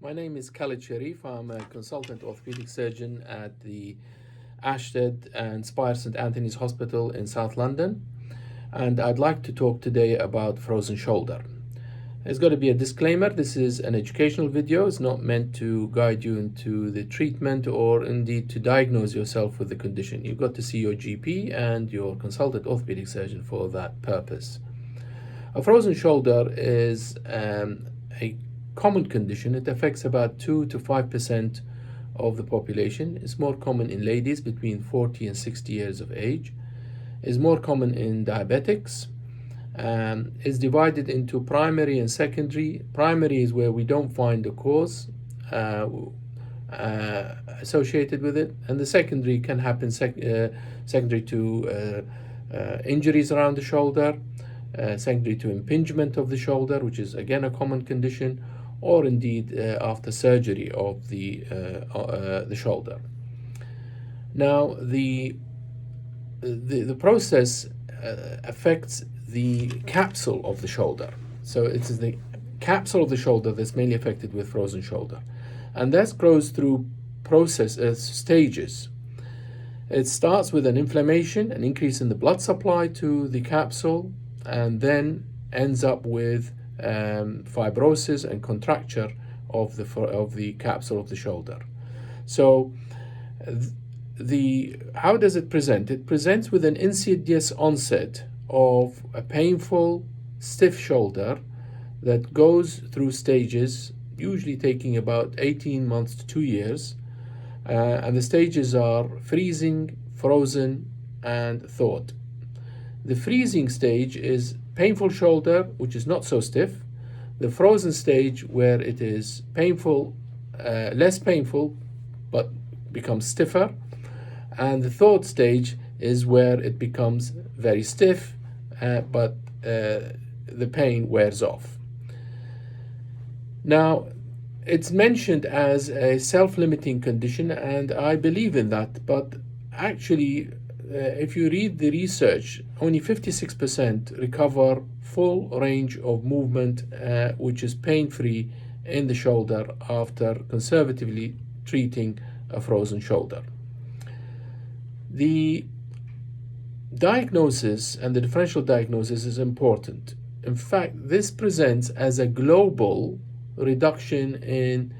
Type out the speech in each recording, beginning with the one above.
My name is Khalid Sharif. I'm a Consultant Orthopaedic Surgeon at the Ashtead and Spire St Anthony's Hospital in South London, and I'd like to talk today about frozen shoulder. There's got to be a disclaimer. This is an educational video. It's not meant to guide you into the treatment or indeed to diagnose yourself with the condition. You've got to see your GP and your Consultant Orthopaedic Surgeon for that purpose. A frozen shoulder is a common condition. It affects about 2 to 5% of the population. It's more common in ladies between 40 and 60 years of age. It's more common in diabetics. It's divided into primary and secondary. Primary is where we don't find the cause associated with it, and the secondary can happen secondary to injuries around the shoulder, secondary to impingement of the shoulder, which is again a common condition, or indeed after surgery of the shoulder. Now, the process affects the capsule of the shoulder. So it's the capsule of the shoulder that's mainly affected with frozen shoulder, and that goes through stages. It starts with an inflammation, an increase in the blood supply to the capsule, and then ends up with fibrosis and contracture of the capsule of the shoulder. So how does it present? It presents with an insidious onset of a painful, stiff shoulder that goes through stages, usually taking about 18 months to 2 years, and the stages are freezing, frozen, and thawed. The freezing stage is painful shoulder, which is not so stiff. The frozen stage, where it is painful, less painful, but becomes stiffer. And the thawed stage is where it becomes very stiff, but the pain wears off. Now, it's mentioned as a self-limiting condition, and I believe in that, but actually, if you read the research, only 56% recover full range of movement, which is pain-free in the shoulder after conservatively treating a frozen shoulder. The diagnosis and the differential diagnosis is important. In fact, this presents as a global reduction in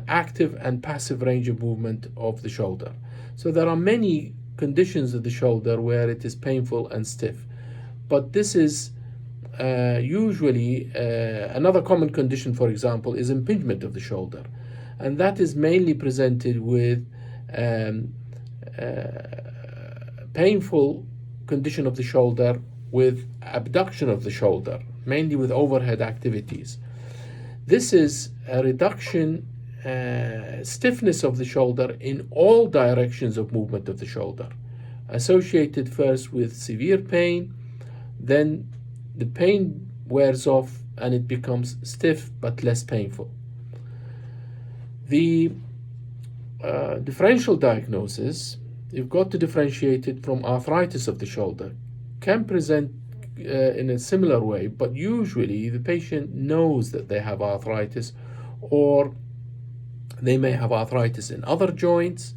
active and passive range of movement of the shoulder. So there are many conditions of the shoulder where it is painful and stiff, but this is usually another common condition, for example, is impingement of the shoulder, and that is mainly presented with painful condition of the shoulder with abduction of the shoulder, mainly with overhead activities. This is a reduction, stiffness of the shoulder in all directions of movement of the shoulder, associated first with severe pain, then the pain wears off and it becomes stiff but less painful. The differential diagnosis, you've got to differentiate it from arthritis of the shoulder. Can present in a similar way, but usually the patient knows that they have arthritis, or they may have arthritis in other joints.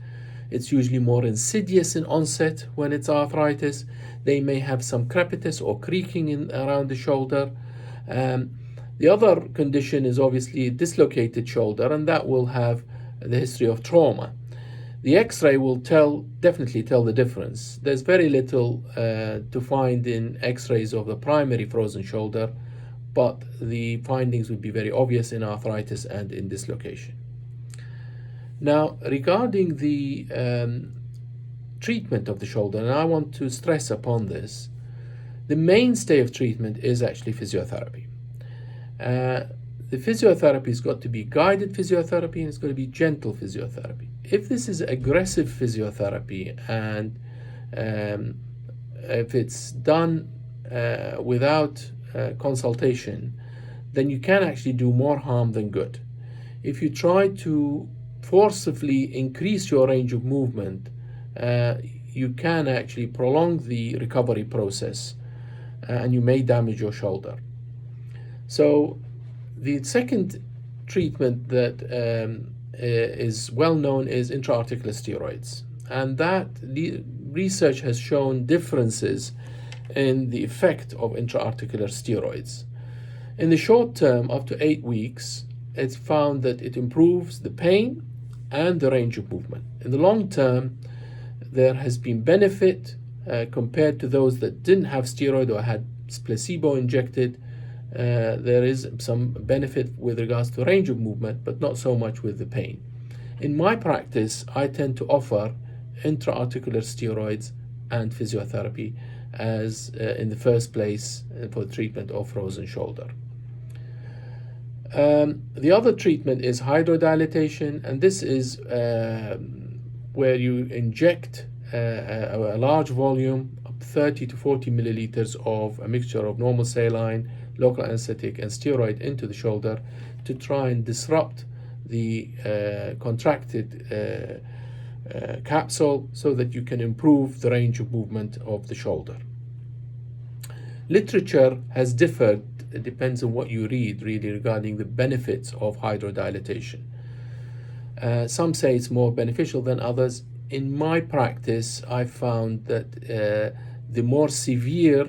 It's usually more insidious in onset when it's arthritis. They may have some crepitus or creaking around the shoulder. The other condition is obviously a dislocated shoulder, and that will have the history of trauma. The X-ray will definitely tell the difference. There's very little to find in X-rays of the primary frozen shoulder, but the findings would be very obvious in arthritis and in dislocation. Now, regarding the treatment of the shoulder, and I want to stress upon this, the mainstay of treatment is actually physiotherapy. The physiotherapy has got to be guided physiotherapy, and it's got to be gentle physiotherapy. If this is aggressive physiotherapy and if it's done without consultation, then you can actually do more harm than good. If you try to forcibly increase your range of movement, you can actually prolong the recovery process and you may damage your shoulder. So the second treatment that is well known is intra-articular steroids, and that research has shown differences in the effect of intra-articular steroids. In the short term, up to 8 weeks, it's found that it improves the pain and the range of movement. In the long term, there has been benefit compared to those that didn't have steroid or had placebo injected. There is some benefit with regards to range of movement, but not so much with the pain. In my practice, I tend to offer intra-articular steroids and physiotherapy as in the first place for the treatment of frozen shoulder. The other treatment is hydrodilatation, and this is where you inject a large volume, 30 to 40 milliliters of a mixture of normal saline, local anesthetic, and steroid into the shoulder to try and disrupt the contracted capsule so that you can improve the range of movement of the shoulder. Literature has differed. It depends on what you read, really, regarding the benefits of hydrodilatation. Some say it's more beneficial than others. In my practice, I found that the more severe,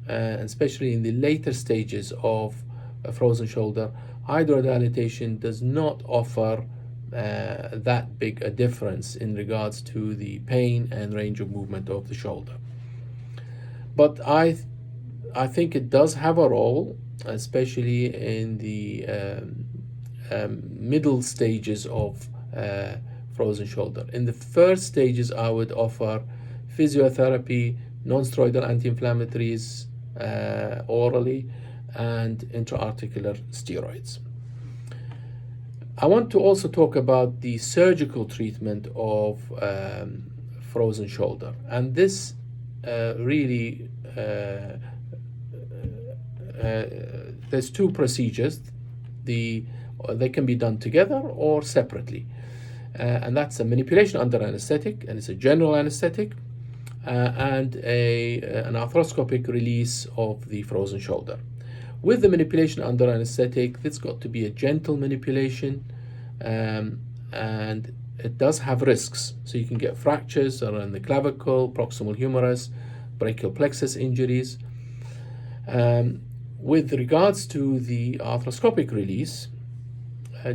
especially in the later stages of a frozen shoulder, hydrodilatation does not offer that big a difference in regards to the pain and range of movement of the shoulder. But I think it does have a role, especially in the middle stages of frozen shoulder. In the first stages, I would offer physiotherapy, non-steroidal anti-inflammatories orally, and intra-articular steroids. I want to also talk about the surgical treatment of frozen shoulder, and this really there's two procedures. They can be done together or separately, and that's a manipulation under anesthetic, and it's a general anesthetic, and an arthroscopic release of the frozen shoulder. With the manipulation under anesthetic, it's got to be a gentle manipulation, and it does have risks. So you can get fractures around the clavicle, proximal humerus, brachial plexus injuries. With regards to the arthroscopic release,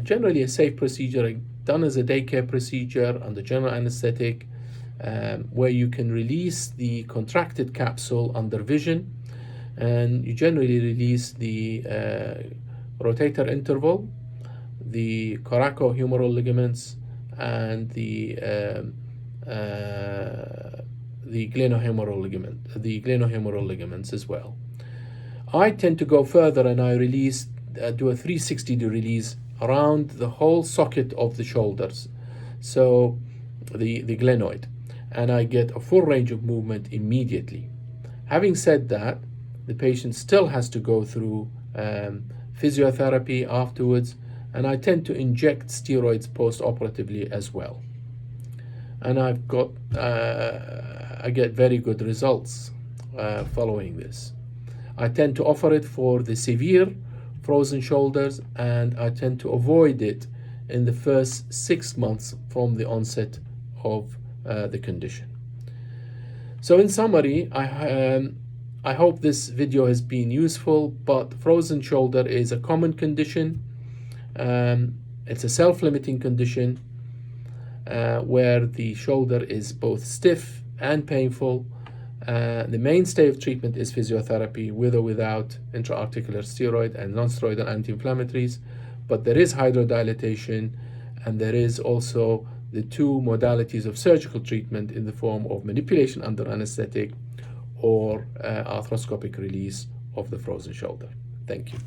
generally a safe procedure done as a daycare procedure under general anesthetic, where you can release the contracted capsule under vision, and you generally release the rotator interval, the coracohumeral ligaments, and the glenohumeral ligaments as well. I tend to go further, and I do a 360-degree release around the whole socket of the shoulders, so the glenoid, and I get a full range of movement immediately. Having said that, the patient still has to go through physiotherapy afterwards, and I tend to inject steroids post-operatively as well. And I get very good results following this. I tend to offer it for the severe frozen shoulders, and I tend to avoid it in the first 6 months from the onset of the condition. So in summary, I hope this video has been useful, but frozen shoulder is a common condition. It's a self-limiting condition where the shoulder is both stiff and painful. The mainstay of treatment is physiotherapy with or without intra-articular steroid and non-steroidal anti-inflammatories, but there is hydrodilatation, and there is also the two modalities of surgical treatment in the form of manipulation under anesthetic or arthroscopic release of the frozen shoulder. Thank you.